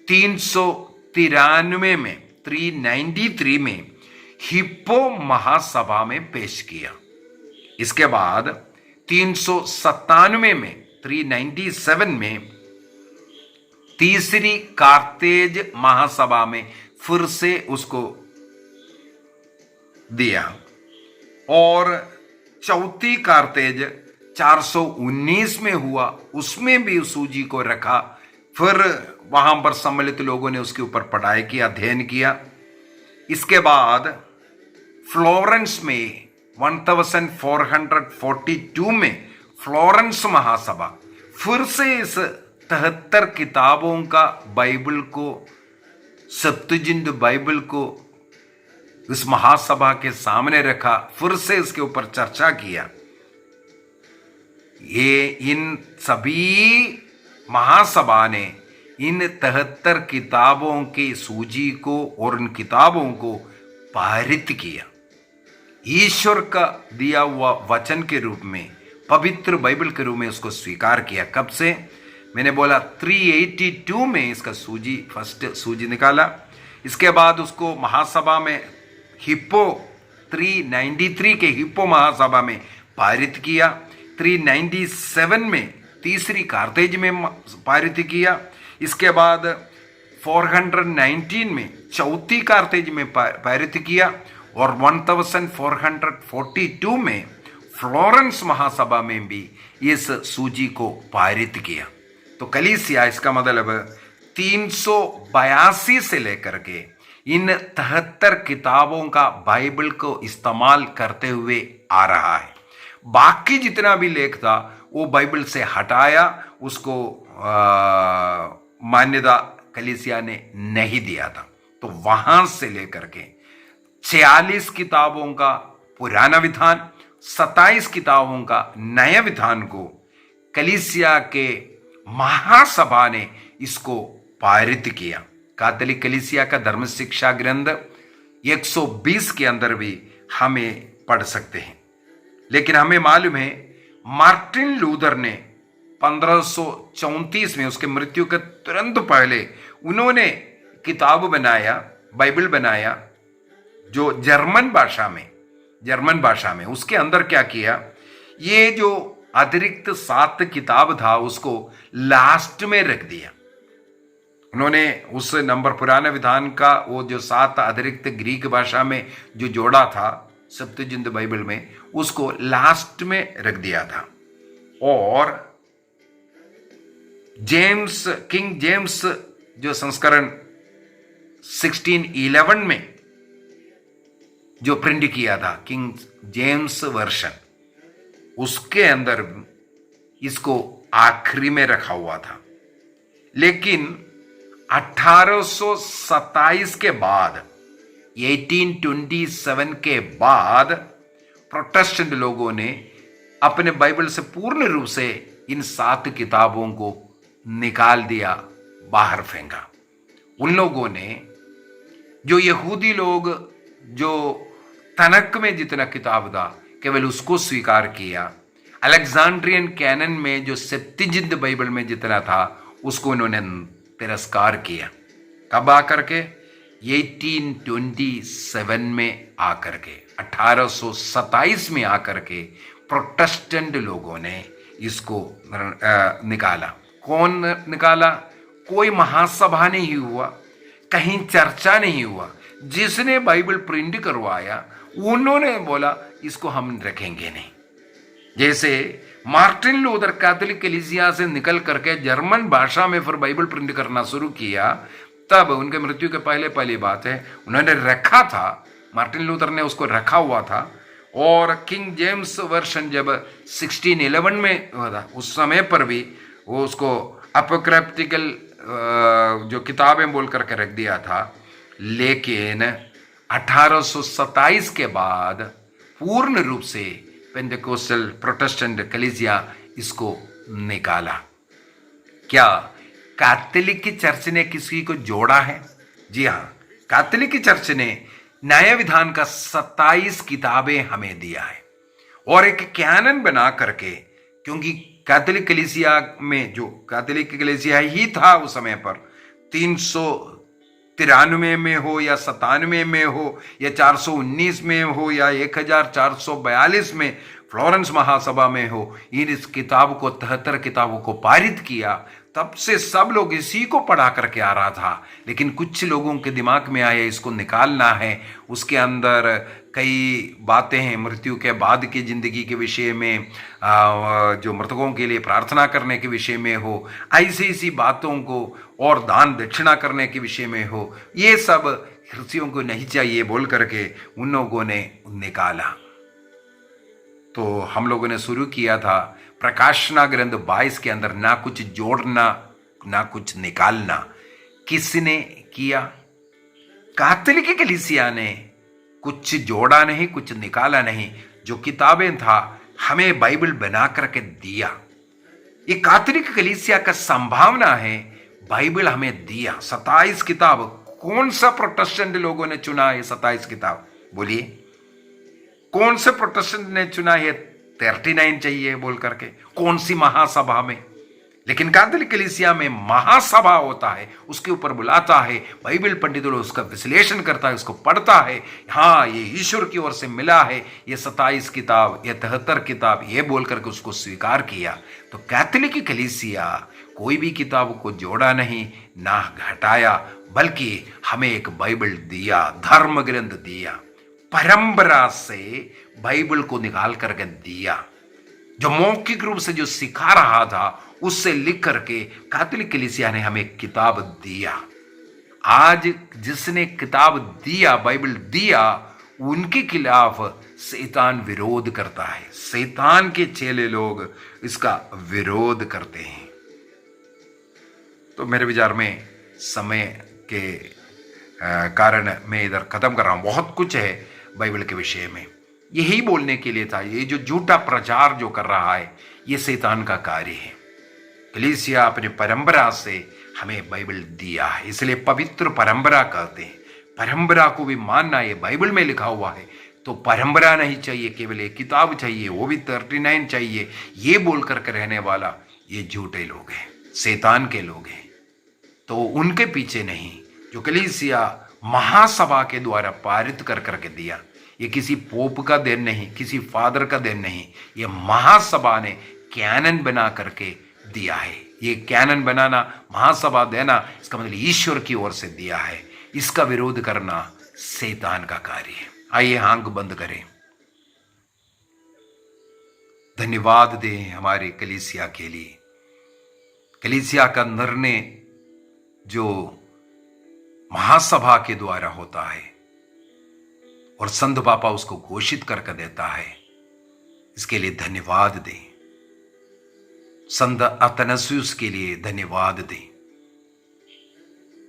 [SPEAKER 3] 393 में 393 में हिप्पो महासभा में पेश किया। इसके बाद 397 में 397 में तीसरी कार्तेज महासभा में फिर से उसको दिया, और चौथी कार्तेज 419 में हुआ, उसमें भी उस सूजी को रखा। फिर वहां पर सम्मिलित लोगों ने उसके ऊपर पढ़ाई की, अध्ययन किया। इसके बाद फ्लोरेंस में 1442 में फ्लोरेंस महासभा फिर से इस 73 किताबों का बाइबल को, सप्तजिंद बाइबल को इस महासभा के सामने रखा, फिर से इसके ऊपर चर्चा किया। ये इन सभी महासभा ने इन 73 किताबों की सूची को और इन किताबों को पारित किया, ईश्वर का दिया हुआ वचन के रूप में, पवित्र बाइबल के रूप में उसको स्वीकार किया। कब से? मैंने बोला 382 में इसका सूजी, फर्स्ट सूजी निकाला। इसके बाद उसको महासभा में हिप्पो 393 के हिप्पो महासभा में पारित किया। 397 में तीसरी कार्तेज में पारित किया। इसके बाद 419 में चौथी कार्तेज में पारित किया, और 1442 में फ्लोरेंस महासभा में भी इस सूची को पारित किया। तो कलीसिया, इसका मतलब 382 से लेकर के इन 73 किताबों का बाइबल को इस्तेमाल करते हुए आ रहा है। बाकी जितना भी लेख था वो बाइबल से हटाया, उसको मान्यता कलीसिया ने नहीं दिया था। तो वहां से लेकर के 46 किताबों का पुराना विधान, 27 किताबों का नया विधान को कलीसिया के महासभा ने इसको पारित किया। कैथोलिक कलीसिया का धर्म शिक्षा ग्रंथ 120 के अंदर भी हमें पढ़ सकते हैं। लेकिन हमें मालूम है मार्टिन लूथर ने 1534 में, उसके मृत्यु के तुरंत पहले, उन्होंने किताब बनाया, बाइबल बनाया, जो जर्मन भाषा में। उसके अंदर क्या किया, ये जो अतिरिक्त 7 किताब था उसको लास्ट में रख दिया। उन्होंने उस नंबर पुराने विधान का वो जो 7 अतिरिक्त ग्रीक भाषा में जो जोड़ा था सप्तजिंद बाइबल में, उसको लास्ट में रख दिया था। और किंग जेम्स जो संस्करण 1611 में जो प्रिंट किया था, किंग जेम्स वर्शन, उसके अंदर इसको आखिरी में रखा हुआ था। लेकिन 1827 के बाद, 1827 के बाद प्रोटेस्टेंट लोगों ने अपने बाइबल से पूर्ण रूप से इन 7 किताबों को निकाल दिया, बाहर फेंका। उन लोगों ने, जो यहूदी लोग, जो तनक में जितना किताब था केवल उसको स्वीकार किया। अलेक्जेंड्रियन कैनन में जो सेप्तजिंद बाइबल में जितना था उसको उन्होंने तिरस्कार किया। कब आकर के 1827 में आकर के 1827 में आकर के प्रोटेस्टेंट लोगों ने इसको निकाला। कौन निकाला? कोई महासभा नहीं हुआ, कहीं चर्चा नहीं हुआ। जिसने बाइबल प्रिंट करवाया उन्होंने बोला इसको हम रखेंगे नहीं। जैसे मार्टिन लूथर कैथोलिक कलीसिया से निकल करके जर्मन भाषा में फिर बाइबल प्रिंट करना शुरू किया, तब उनके मृत्यु के पहले बात है, उन्होंने रखा था, मार्टिन लूथर ने उसको रखा हुआ था। और किंग जेम्स वर्शन जब 1611 में हुआ था, उस समय पर भी वो उसको अपोक्रिप्टिकल जो किताबें बोल करके रख दिया था। लेकिन 1827 के बाद पूर्ण रूप से पेंटेकोस्टल प्रोटेस्टेंट कलीसिया इसको निकाला। क्या कैथोलिक की चर्च ने किसी को जोड़ा है? जी हाँ, कैथोलिक की चर्च ने न्याय विधान का 27 किताबें हमें दिया है और एक कैनन बना करके, क्योंकि कैथोलिक कलीसिया में जो कैथोलिक कलीसिया ही था उस समय पर 393 में हो या 97 में हो या 419 में हो या 1442 में फ्लोरेंस महासभा में हो, इस किताब को 73 किताबों को पारित किया। तब से सब लोग इसी को पढ़ा करके आ रहा था। लेकिन कुछ लोगों के दिमाग में आया इसको निकालना है, उसके अंदर कई बातें हैं मृत्यु के बाद की जिंदगी के विषय में, जो मृतकों के लिए प्रार्थना करने के विषय में हो, ऐसी बातों को, और दान दक्षिणा करने के विषय में हो, ये सब ख्रिस्तियों को नहीं चाहिए बोल करके उन लोगों ने निकाला। तो हम लोगों ने शुरू किया था प्रकाशना ग्रंथ 22 के अंदर ना कुछ जोड़ना ना कुछ निकालना। किसने किया? कैथोलिक कलीसिया ने कुछ जोड़ा नहीं, कुछ निकाला नहीं। जो किताबें था हमें बाइबल बना करके दिया। ये कैथोलिक कलीसिया का संभावना है, बाइबल हमें दिया 27 किताब। कौन सा प्रोटेस्टेंट लोगों ने चुना ये 27 किताब? बोलिए, कौन से प्रोटेस्टेंट ने चुना ये 39 चाहिए बोल करके? कौन सी महासभा में? लेकिन कैथोलिक कलीसिया में महासभा होता है, उसके ऊपर बुलाता है, बाइबल पंडितों उसका विश्लेषण करता है, उसको पढ़ता है, हाँ ये ईश्वर की ओर से मिला है, ये 27 किताब, ये 73 किताब, ये बोल करके उसको स्वीकार किया। तो कैथोलिक कलीसिया कोई भी किताब को जोड़ा नहीं ना घटाया, बल्कि हमें एक बाइबल दिया, धर्म ग्रंथ दिया, परंपरा से बाइबल को निकाल करके दिया। जो मौखिक रूप से जो सिखा रहा था उससे लिख करके कैथोलिक कलीसिया ने हमें किताब दिया। आज जिसने किताब दिया, बाइबल दिया, उनके खिलाफ शैतान विरोध करता है। शैतान के चेले लोग इसका विरोध करते हैं। तो मेरे विचार में समय के कारण मैं इधर खत्म कर रहा हूं। बहुत कुछ है बाइबल के विषय में, यही बोलने के लिए था। ये जो झूठा प्रचार जो कर रहा है ये शैतान का कार्य है। कलीसिया अपनी परंपरा से हमें बाइबल दिया है, इसलिए पवित्र परंपरा कहते हैं। परंपरा को भी मानना, ये बाइबल में लिखा हुआ है, तो परंपरा नहीं चाहिए, केवल एक किताब चाहिए, वो भी 39 चाहिए, ये बोल करके रहने वाला ये झूठे लोग हैं, शैतान के लोग हैं। तो उनके पीछे नहीं, जो कलीसिया महासभा के द्वारा पारित कर करके दिया, ये किसी पोप का देन नहीं, किसी फादर का देन नहीं, ये महासभा ने कैनन बना करके दिया है। ये कैनन बनाना, महासभा देना, इसका मतलब ईश्वर की ओर से दिया है। इसका विरोध करना शैतान का कार्य है। आइए आंख बंद करें, धन्यवाद दें हमारे कलीसिया के लिए। कलीसिया का निर्णय जो महासभा के द्वारा होता है और संत पापा उसको घोषित करके देता है, इसके लिए धन्यवाद दें। संत अतनसियुस के लिए धन्यवाद दें,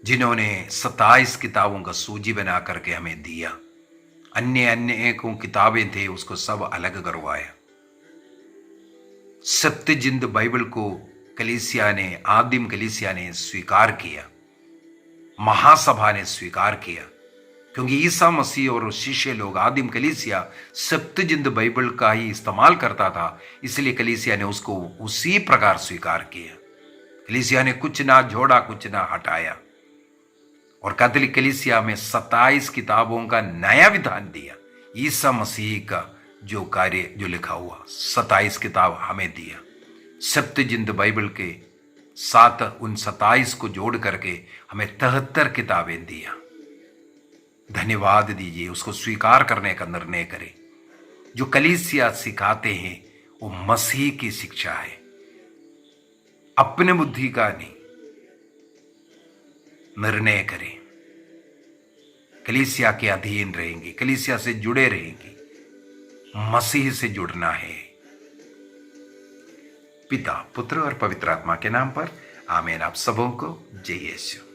[SPEAKER 3] जिन्होंने 27 किताबों का सूची बना करके हमें दिया। अन्य को किताबें थे, उसको सब अलग करवाया। सप्तजिंद बाइबल को कलीसिया ने, आदिम कलीसिया ने स्वीकार किया, महासभा ने स्वीकार किया, क्योंकि ईसा मसीह और शिष्य लोग, आदिम कलीसिया सप्तजिंद बाइबल का ही इस्तेमाल करता था, इसलिए कलीसिया ने उसको उसी प्रकार स्वीकार किया। कलीसिया ने कुछ ना जोड़ा, कुछ ना हटाया। और कैथोलिक कलीसिया में 27 किताबों का नया विधान दिया। ईसा मसीह का जो कार्य जो लिखा हुआ 27 किताब हमें दिया। सप्तजिंद बाइबल के साथ उन 27 को जोड़ करके हमें 73 किताबें दिया। धन्यवाद दीजिए, उसको स्वीकार करने का निर्णय करें। जो कलीसिया सिखाते हैं वो मसीह की शिक्षा है, अपने बुद्धि का नहीं। निर्णय करें, कलीसिया के अधीन रहेंगे, कलीसिया से जुड़े रहेंगे, मसीह से जुड़ना है। पिता, पुत्र और पवित्र आत्मा के नाम पर आमीन। आप सबों को जय यीशु।